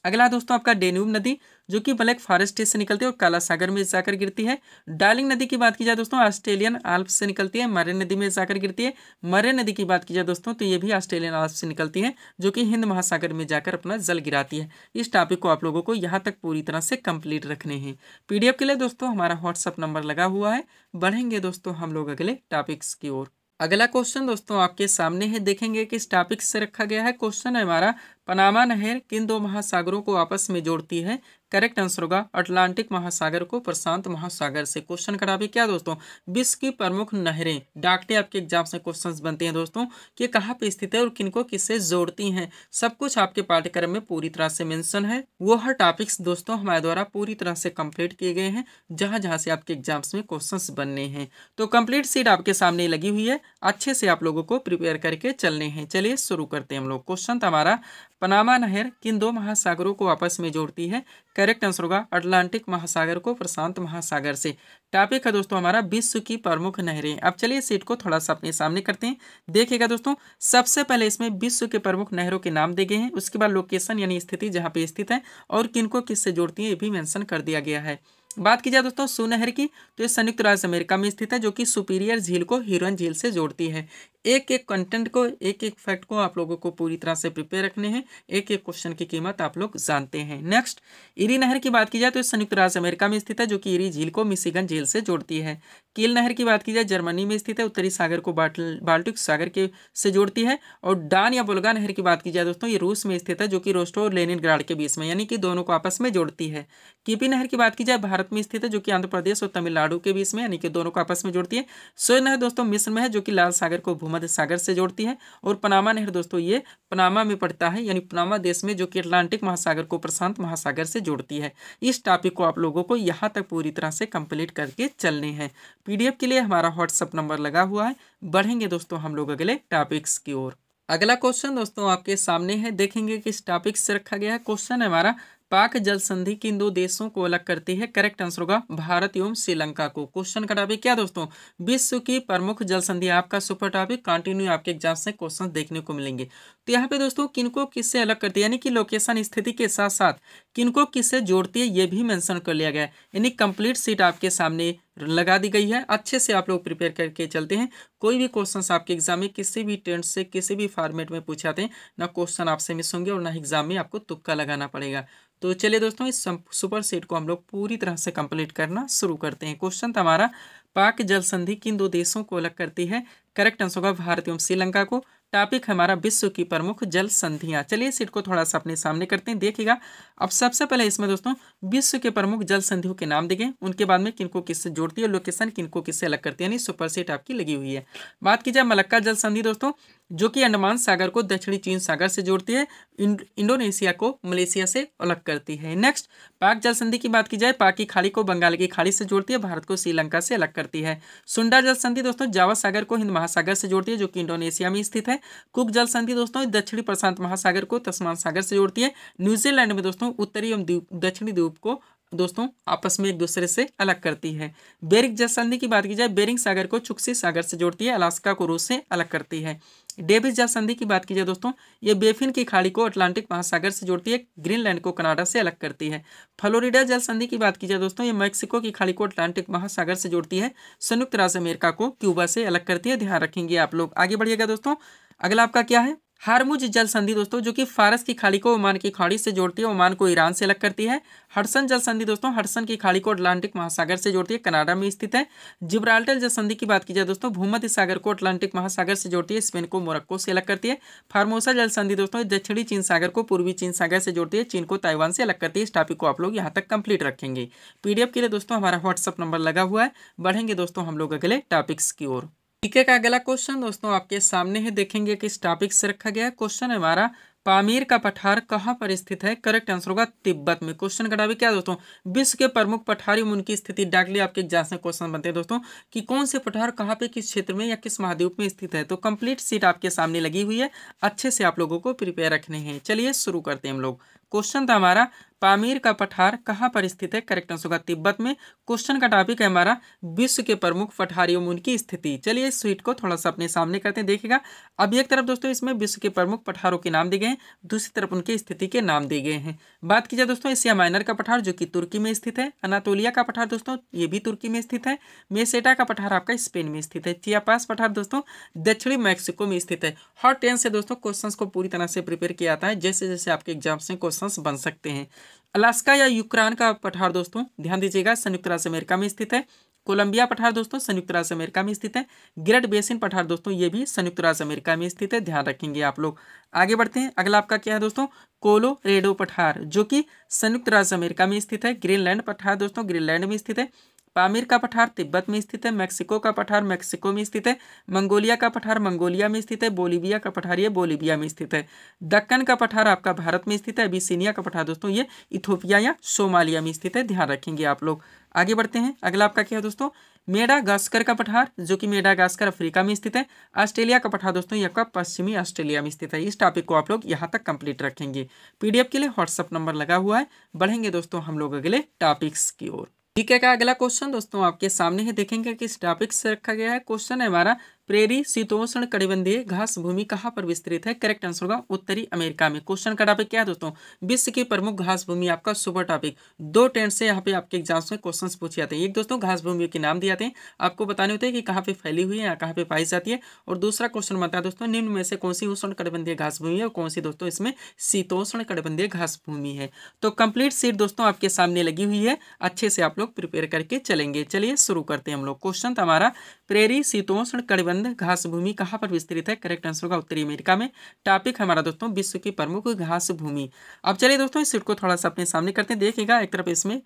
अगला दोस्तों आपका डेन्यूब नदी, जो कि ब्लैक फॉरेस्ट से निकलती है और काला सागर में जाकर गिरती है। डार्लिंग नदी की बात की जाए दोस्तों, ऑस्ट्रेलियन आल्प्स से निकलती है, मरे नदी में जाकर गिरती है। मरे नदी की बात की जाए दोस्तों, तो ये भी ऑस्ट्रेलियन आल्प्स से निकलती है, जो कि हिंद महासागर में जाकर अपना जल गिराती है। इस टॉपिक को आप लोगों को यहाँ तक पूरी तरह से कंप्लीट रखने हैं। पीडीएफ के लिए दोस्तों हमारा व्हाट्सअप नंबर लगा हुआ है। बढ़ेंगे दोस्तों हम लोग अगले टॉपिक्स की ओर। अगला क्वेश्चन दोस्तों आपके सामने है, देखेंगे किस टॉपिक से रखा गया है। क्वेश्चन है हमारा, पनामा नहर किन दो महासागरों को आपस में जोड़ती है। करेक्ट आंसर होगा अटलांटिक महासागर को प्रशांत महासागर से। क्वेश्चन का टॉपिक क्या दोस्तों, विश्व की प्रमुख नहरें। डाकटे आपके एग्जाम में क्वेश्चंस बनते हैं दोस्तों कि कहाँ पे स्थित है और किनको किससे जोड़ती हैं। सब कुछ आपके पाठ्यक्रम में पूरी तरह से मेंशन है। वो हर टॉपिक्स दोस्तों हमारे द्वारा पूरी तरह से कंप्लीट किए गए हैं, जहाँ जहाँ से आपके एग्जाम्स में क्वेश्चंस बनने हैं। तो कंप्लीट सीट आपके सामने लगी हुई है, अच्छे से आप लोगों को प्रिपेयर करके चलने हैं। चलिए शुरू करते हैं हम लोग। क्वेश्चन था हमारा, पनामा नहर किन दो महासागरों को आपस में जोड़ती है। करेक्ट आंसर होगा अटलांटिक महासागर को प्रशांत महासागर से। टॉपिक है दोस्तों हमारा विश्व की प्रमुख नहरें। अब चलिए सीट को थोड़ा सा अपने सामने करते हैं। देखिएगा दोस्तों, सबसे पहले इसमें विश्व के प्रमुख नहरों के नाम दिए गए हैं, उसके बाद लोकेशन यानी स्थिति जहाँ पे स्थित है और किनको किससे जोड़ती है ये भी मेंशन कर दिया गया है। बात की जाए दोस्तों सू नहर की, तो ये संयुक्त राज्य अमेरिका में स्थित है, जो कि सुपीरियर झील को ह्यूरन झील से जोड़ती है। एक एक कंटेंट को, एक एक फैक्ट को आप लोगों को पूरी तरह से प्रिपेयर रखने हैं। एक एक क्वेश्चन की कीमत आप लोग जानते हैं। नेक्स्ट, इरी नहर की बात की जाए तो संयुक्त राज्य अमेरिका में स्थित है, जो कि इरी झील को मिशिगन झील से जोड़ती है। कील नहर की बात की जाए जर्मनी में स्थित है, उत्तरी सागर को बाल्टिक सागर के से जोड़ती है। और डान या वोल्गा नहर की बात की जाए दोस्तों, ये रूस में स्थित है, जो कि रोस्टोव और लेनिनग्राड के बीच में, यानी कि दोनों को आपस में जोड़ती है। कीपी नहर की बात की जाए भारत में स्थित है, जो कि आंध्र प्रदेश और तमिलनाडु के बीच में, यानी कि दोनों को आपस में जोड़ती है। सोय नहर दोस्तों मिस्र में है, जो कि लाल सागर को भूमध्य सागर से जोड़ती है। और पनामा नहर दोस्तों ये पनामा में पड़ता है, यानी पनामा देश में, जो कि अटलांटिक महासागर को प्रशांत महासागर से जोड़ती है। इस टॉपिक को आप लोगों को यहाँ तक पूरी तरह से कंप्लीट करके चलने हैं। पीडीएफ के लिए हमारा व्हाट्सअप नंबर लगा हुआ है। बढ़ेंगे दोस्तों हम लोग अगले टॉपिक्स की ओर। अगला क्वेश्चन दोस्तों आपके सामने है, देखेंगे किस टॉपिक से रखा गया है। क्वेश्चन है हमारा, पाक जल संधि किन दो देशों को अलग करती है। करेक्ट आंसर होगा भारत एवं श्रीलंका को। क्वेश्चन का टॉपिक क्या दोस्तों, विश्व की प्रमुख जल संधि। आपका सुपर टॉपिक कंटिन्यू आपके एग्जाम से क्वेश्चन देखने को मिलेंगे। तो यहाँ पे दोस्तों किनको किससे अलग करती है, यानी कि लोकेशन स्थिति के साथ साथ किनको किससे जोड़ती है ये भी मेंशन कर लिया गया है। यानी कंप्लीट सीट आपके सामने लगा दी गई है। अच्छे से आप लोग प्रिपेयर करके चलते हैं। कोई भी क्वेश्चन आपके एग्जाम में किसी भी टेंस से किसी भी फॉर्मेट में पूछे आते हैं, ना क्वेश्चन आपसे मिस होंगे और ना एग्जाम में आपको तुक्का लगाना पड़ेगा। तो चलिए दोस्तों, इस सुपर सेट को हम लोग पूरी तरह से कंप्लीट करना शुरू करते हैं। क्वेश्चन था हमारा, पाक जल संधि किन दो देशों को अलग करती है। करेक्ट आंसर होगा भारत एवं श्रीलंका को। टॉपिक हमारा विश्व की प्रमुख जल संधियां। चलिए सीट को थोड़ा सा अपने सामने करते हैं। देखिएगा, अब सबसे पहले इसमें दोस्तों विश्व के प्रमुख जल संधियों के नाम दिए, उनके बाद में किनको किससे जोड़ती है, लोकेशन किनको किससे अलग करती है, यानी सुपर सेट आपकी लगी हुई है। बात की जाए मलक्का जल संधि दोस्तों, जो कि अंडमान सागर को दक्षिणी चीन सागर से जोड़ती है, इंडोनेशिया को मलेशिया से अलग करती है। नेक्स्ट, पाक जल संधि की बात की जाए, पाक की खाड़ी को बंगाल की खाड़ी से जोड़ती है, भारत को श्रीलंका से अलग करती है। सुंडा जल संधि दोस्तों जावा सागर को हिंद महासागर से जोड़ती है, जो कि इंडोनेशिया में स्थित है। कुक जल संधि दोस्तों दक्षिणी प्रशांत महासागर को तस्मान सागर से जोड़ती है। न्यूजीलैंड में दोस्तों उत्तरी एवं दक्षिणी द्वीप को दोस्तों आपस में एक दूसरे से अलग करती है। बेरिंग जल संधि की बात की जाए, बेरिंग सागर को चुक्सी सागर से जोड़ती है, अलास्का को रूस से अलग करती है। डेविस जल संधि की बात की जाए दोस्तों, ये बेफिन की खाड़ी को अटलांटिक महासागर से जोड़ती है, ग्रीनलैंड को कनाडा से अलग करती है। फ्लोरिडा जल संधि की बात की जाए दोस्तों, ये मैक्सिको की खाड़ी को अटलांटिक महासागर से जोड़ती है, संयुक्त राज्य अमेरिका को क्यूबा से अलग करती है। ध्यान रखेंगे आप लोग। आगे बढ़िएगा दोस्तों, अगला आपका क्या है, हारमुज जल संधि दोस्तों, जो कि फारस की खाड़ी को ओमान की खाड़ी से जोड़ती है, ओमान को ईरान से अलग करती है। हडसन जल संधि दोस्तों, हडसन की खाड़ी को अटलांटिक महासागर से जोड़ती है, कनाडा में स्थित है। जिब्राल्टर जल संधि की बात की जाए दोस्तों, भूमध्य सागर को अटलांटिक महासागर से जोड़ती है, स्पेन को मोरक्को से अलग करती है। फार्मोसा जल संधि दोस्तों दक्षिणी चीन सागर को पूर्वी चीन सागर से जोड़ती है, चीन को ताइवान से अलग करती है। इस टॉपिक को आप लोग यहाँ तक कंप्लीट रखेंगे। पीडीएफ के लिए दोस्तों हमारा व्हाट्सअप नंबर लगा हुआ है। बढ़ेंगे दोस्तों हम लोग अगले टॉपिक्स की ओर। ठीक है, का अगला क्वेश्चन दोस्तों आपके सामने है, देखेंगे किस टॉपिक से रखा गया है। क्वेश्चन है हमारा, पामीर का पठार कहाँ पर स्थित है। करेक्ट आंसर होगा तिब्बत में। क्वेश्चन का टॉपिक क्या दोस्तों, विश्व के प्रमुख पठारी में उनकी स्थिति। डायरेक्टली आपके एग्जाम में क्वेश्चन बनते हैं दोस्तों कि कौन से पठार कहाँ पे किस क्षेत्र में या किस महाद्वीप में स्थित है। तो कंप्लीट सीट आपके सामने लगी हुई है, अच्छे से आप लोगों को प्रिपेयर रखने हैं। चलिए शुरू करते हैं हम लोग। क्वेश्चन था हमारा पामीर का पठार कहाँ पर स्थित है, करेक्ट आंसर होगा तिब्बत में। क्वेश्चन का टॉपिक है हमारा विश्व के प्रमुख पठारियों में उनकी स्थिति। चलिए इस स्वीट को थोड़ा सा अपने सामने करते हैं, देखिएगा। अब एक तरफ दोस्तों इसमें विश्व के प्रमुख पठारों के नाम दिए गए हैं, दूसरी तरफ उनकी स्थिति के नाम दिए गए हैं। बात की जाए दोस्तों एशिया माइनर का पठार जो कि तुर्की में स्थित है, अनातोलिया का पठार दोस्तों ये भी तुर्की में स्थित है, मेसेटा का पठार आपका स्पेन में स्थित है, चियापास पठार दोस्तों दक्षिणी मैक्सिको में स्थित है। हर 10 से दोस्तों क्वेश्चंस को पूरी तरह से प्रिपेयर किया जाता है, जैसे जैसे आपके एग्जाम्स में क्वेश्चंस बन सकते हैं। अलास्का या यूक्रेन का पठार दोस्तों ध्यान दीजिएगा संयुक्त राज्य अमेरिका में स्थित है। कोलंबिया पठार दोस्तों संयुक्त राज्य अमेरिका में स्थित है। ग्रेट बेसिन पठार दोस्तों ये भी संयुक्त राज्य अमेरिका में स्थित है, ध्यान रखेंगे आप लोग। आगे बढ़ते हैं, अगला आपका क्या है दोस्तों, कोलोरेडो पठार जो कि संयुक्त राज्य अमेरिका में स्थित है। ग्रीनलैंड पठार दोस्तों ग्रीनलैंड में स्थित है। पामीर का पठार तिब्बत में स्थित है। मैक्सिको का पठार मैक्सिको में स्थित है। मंगोलिया का पठार मंगोलिया में स्थित है। बोलीविया का पठार ये बोलीविया में स्थित है। दक्कन का पठार आपका भारत में स्थित है। अबिसिनिया का पठार दोस्तों ये इथोपिया या सोमालिया में स्थित है, ध्यान रखेंगे आप लोग। आगे बढ़ते हैं, अगला आपका क्या है दोस्तों, मेडागास्कर का पठार जो कि मेडागास्कर अफ्रीका में स्थित है। ऑस्ट्रेलिया का पठार दोस्तों ये आपका पश्चिमी ऑस्ट्रेलिया में स्थित है। इस टॉपिक को आप लोग यहाँ तक कंप्लीट रखेंगे। पीडीएफ के लिए व्हाट्सअप नंबर लगा हुआ है। बढ़ेंगे दोस्तों हम लोग अगले टॉपिक्स की ओर। ठीक है, का अगला क्वेश्चन दोस्तों आपके सामने है, देखेंगे किस टॉपिक से रखा गया है। क्वेश्चन है हमारा प्रेरी शीतोष्ण कटिबंधीय घास भूमि कहाँ पर विस्तृत है, करेक्ट आंसर होगा उत्तरी अमेरिका में। क्वेश्चन का टॉपिक क्या है दोस्तों, विश्व की प्रमुख घास भूमि, आपका सुपर टॉपिक। 2 टेंट से यहाँ पे आपके एग्जाम्स में क्वेश्चंस पूछे जाते हैं। एक दोस्तों घास भूमियों के नाम दिए जाते हैं, आपको बताने होते हैं कि कहाँ पे फैली हुई है या कहाँ पे पाई जाती है। और दूसरा क्वेश्चन बनता है दोस्तों निम्न में से कौन सी उष्ण कटिबंधीय घास भूमि है और कौन सी दोस्तों इसमें शीतोष्ण कटिबंधीय घास भूमि है। तो कंप्लीट सीट दोस्तों आपके सामने लगी हुई है, अच्छे से आप लोग प्रिपेयर करके चलेंगे। चलिए शुरू करते हैं हम लोग। क्वेश्चन था हमारा प्रेरी शीतोष्ण कटिबंध घास भूमि कहाँ पर विस्तृत है, करेक्ट आंसर होगा उत्तरी अमेरिका में। टॉपिक हमारा दोस्तों विश्व की प्रमुख घास भूमि। अब चलिए दोस्तों इस सीट को थोड़ा सा अपने सामने करते हैं, देखिएगा। एक तरफ इसमें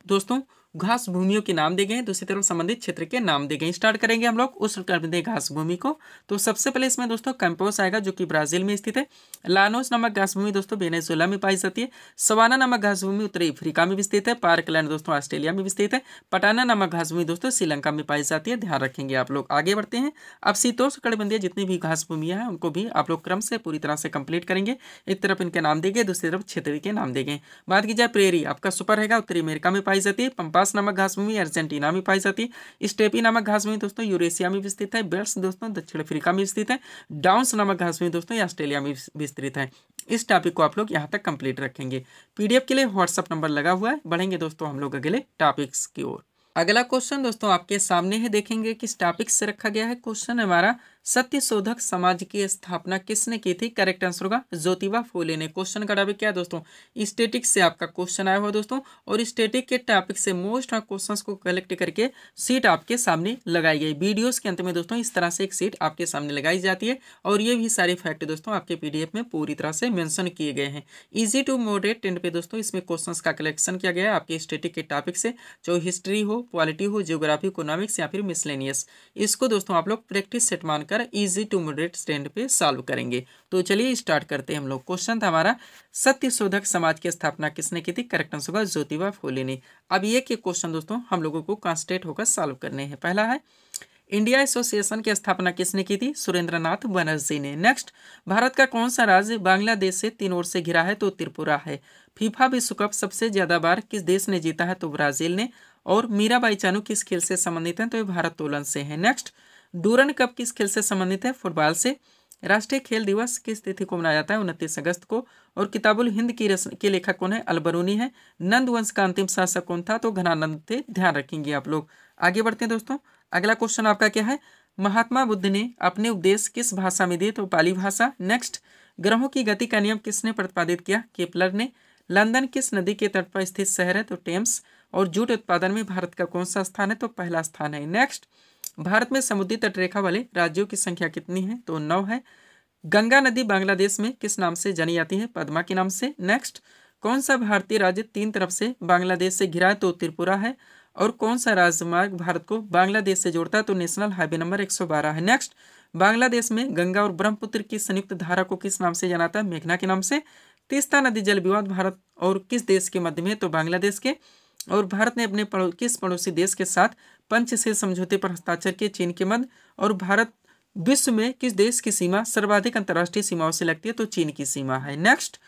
दोस्तों घास भूमियों के नाम दिए गए हैं, दूसरी तरफ संबंधित क्षेत्र के नाम दिए गए। स्टार्ट करेंगे हम लोग उष्णकटिबंधीय घास भूमि को। तो सबसे पहले इसमें दोस्तों कैंपोस आएगा जो कि ब्राजील में स्थित है। लानोस नामक घास भूमि दोस्तों वेनेजुएला में पाई जाती है। सवाना नामक घास भूमि उत्तरी अफ्रीका में विस्तृत है। पार्कलैंड दोस्तों ऑस्ट्रेलिया में विस्तृत है। पटाना नामक घास भूमि दोस्तों श्रीलंका में पाई जाती है, ध्यान रखेंगे आप लोग। आगे बढ़ते हैं, अब शीतोष्ण कटिबंधीय जितनी भी घास भूमियां हैं उनको भी आप लोग क्रम से पूरी तरह से कंप्लीट करेंगे। एक तरफ इनके नाम दिए गए, दूसरी तरफ क्षेत्र के नाम दिए गए। बात की जाए प्रेरी, आपका सुपर रहेगा उत्तरी अमेरिका में पाई जाती है। पंपास नामक घास भूमि अर्जेंटीना में पाई जाती है। स्टेपी नामक घास भूमि दोस्तों यूरेशिया में विस्तृत है। बेल्स दोस्तों दक्षिण अफ्रीका में स्थित है। डाउन्स नामक घास भूमि दोस्तों ऑस्ट्रेलिया में विस्तृत है। इस टॉपिक को आप लोग यहाँ तक कंप्लीट रखेंगे। पीडीएफ के लिए व्हाट्सअप नंबर लगा हुआ है। बढ़ेंगे दोस्तों हम लोग अगले टॉपिक्स की ओर। अगला क्वेश्चन दोस्तों आपके सामने है, देखेंगे किस टॉपिक से रखा गया है। क्वेश्चन है हमारा सत्य शोधक समाज की स्थापना किसने की थी, करेक्ट आंसर होगा ज्योतिबा फूले ने। क्वेश्चन का टॉपिक क्या है दोस्तों, स्टैटिक से आपका क्वेश्चन आया हुआ दोस्तों, और स्टैटिक के टॉपिक से मोस्ट क्वेश्चंस को कलेक्ट करके सीट आपके सामने लगाई गई। वीडियोस के अंत में दोस्तों इस तरह से एक सीट आपके सामने लगाई जाती है, और ये भी सारे फैक्ट दोस्तों आपके पीडीएफ में पूरी तरह से मेंशन किए गए हैं। इजी टू मॉडरेट टेंट पे दोस्तों इसमें क्वेश्चंस का कलेक्शन किया गया है आपके स्टैटिक के टॉपिक से, चाहे हिस्ट्री हो, पॉलिटी हो, जियोग्राफी, इकोनॉमिक्स या फिर मिसलेनियस। इसको दोस्तों आप लोग प्रैक्टिस सेट मानकर इजी टू मॉडरेट स्टैंड पे सॉल्व करेंगे। तो चलिए स्टार्ट करते हैं हम लोग। क्वेश्चन था हमारा सत्य शोधक समाज की स्थापना किसने की थी, करेक्ट आंसर होगा ज्योतिबा फूले ने। अब ये के क्वेश्चन दोस्तों हम लोगों को कॉन्सेंट्रेट होकर सॉल्व करने हैं। पहला है इंडिया एसोसिएशन की स्थापना किसने की थी, सुरेंद्रनाथ बनर्जी ने। नेक्स्ट, भारत का कौन सा राज्य बांग्लादेश से 3 ओर से घिरा है, तो त्रिपुरा है। फीफा विश्व कप सबसे ज्यादा बार किस देश ने जीता है, तो ब्राजील ने। और मीराबाई चानू किस खेल से संबंधित है, तो ये भारोत्तोलन से है। नेक्स्ट, डूरन कप किस खेल से संबंधित है, फुटबॉल से। राष्ट्रीय खेल दिवस किस तिथि को मनाया जाता है, 29 अगस्त को। और किताबुल हिंद की लेखक कौन है, अलबरूनी है। नंद वंश का अंतिम शासक कौन था, तो घनानंद थे, ध्यान रखेंगे आप लोग। आगे बढ़ते हैं दोस्तों, अगला क्वेश्चन आपका क्या है, महात्मा बुद्ध ने अपने उपदेश किस भाषा में दिए, तो पाली भाषा। नेक्स्ट, ग्रहों की गति का नियम किसने प्रतिपादित किया, केपलर ने। लंदन किस नदी के तट पर स्थित शहर है, तो टेम्स। और जूट उत्पादन में भारत का कौन सा स्थान है, तो पहला स्थान है। नेक्स्ट, भारत में समुद्री तटरेखा वाले राज्यों की संख्या कितनी है, तो 9 है। गंगा नदी बांग्लादेश में किस नाम से जानी जाती है, पद्मा के नाम से। नेक्स्ट, कौन सा भारतीय राज्य 3 तरफ से बांग्लादेश से घिरा है, तो त्रिपुरा है। और कौन सा राजमार्ग भारत को बांग्लादेश से जोड़ता है, तो नेशनल हाईवे नंबर 112 है। नेक्स्ट, बांग्लादेश में गंगा और ब्रह्मपुत्र की संयुक्त धारा को किस नाम से जाना जाता है, मेघना के नाम से। तीस्ता नदी जल विवाद भारत और किस देश के मध्य में, तो बांग्लादेश के। और भारत ने अपने किस पड़ोसी देश के साथ पंचशील समझौते पर हस्ताक्षर किए, चीन के मध्य। और भारत विश्व में किस देश की सीमा सर्वाधिक अंतर्राष्ट्रीय सीमाओं से लगती है, तो चीन की सीमा है। नेक्स्ट,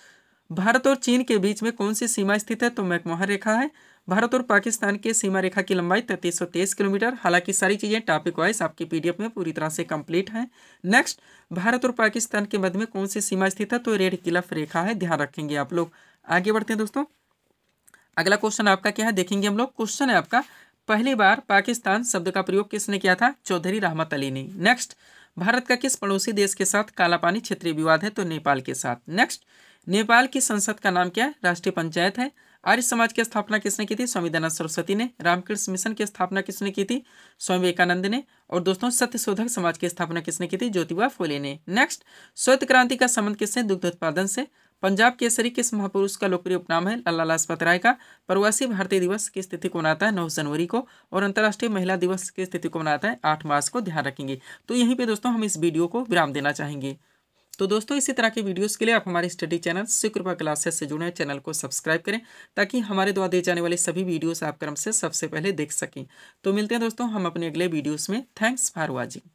भारत और चीन के बीच में कौन सी सीमा स्थित है? तो मैकमोहन रेखा है। भारत और पाकिस्तान के सीमा रेखा की लंबाई 3323 किलोमीटर। हालांकि सारी चीज़ें टॉपिक वाइज आपकी पीडीएफ में पूरी तरह से कंप्लीट हैं। नेक्स्ट, भारत और पाकिस्तान के मध्य में कौन सी सीमा स्थित है? तो रेड क्लिफ रेखा है, ध्यान रखेंगे आप लोग। आगे बढ़ते हैं दोस्तों, अगला क्वेश्चन आपका क्या है देखेंगे हम लोग। क्वेश्चन है आपका, पहली बार पाकिस्तान शब्द का प्रयोग किसने किया था? चौधरी रहमत अली ने। नेक्स्ट, भारत का किस पड़ोसी देश के साथ काला पानी क्षेत्रीय विवाद है? तो नेपाल के साथ। नेक्स्ट, नेपाल की संसद का नाम क्या है? राष्ट्रीय पंचायत है। आर्य समाज की स्थापना किसने की थी? स्वामी दयानंद सरस्वती ने। रामकृष्ण मिशन की स्थापना किसने की थी? स्वामी विवेकानंद ने। और दोस्तों, सत्यशोधक समाज की स्थापना किसने की थी? ज्योतिबा फुले ने। नेक्स्ट, श्वेत क्रांति का संबंध किससे? दुग्ध उत्पादन से। पंजाब केसरी किस महापुरुष का लोकप्रिय उपनाम है? लाला लाजपत राय का। प्रवासी भारतीय दिवस किस तिथि को मनाता है? 9 जनवरी को। और अंतर्राष्ट्रीय महिला दिवस किस तिथि को मनाता है? 8 मार्च को, ध्यान रखेंगे। तो यहीं पे दोस्तों हम इस वीडियो को विराम देना चाहेंगे। तो दोस्तों, इसी तरह के वीडियोस के लिए आप हमारे स्टडी चैनल शिवकृपा क्लासेस से जुड़े, चैनल को सब्सक्राइब करें ताकि हमारे द्वारा दिए जाने वाले सभी वीडियोस आप क्रम से सबसे पहले देख सकें। तो मिलते हैं दोस्तों हम अपने अगले वीडियोस में। Thanks for watching.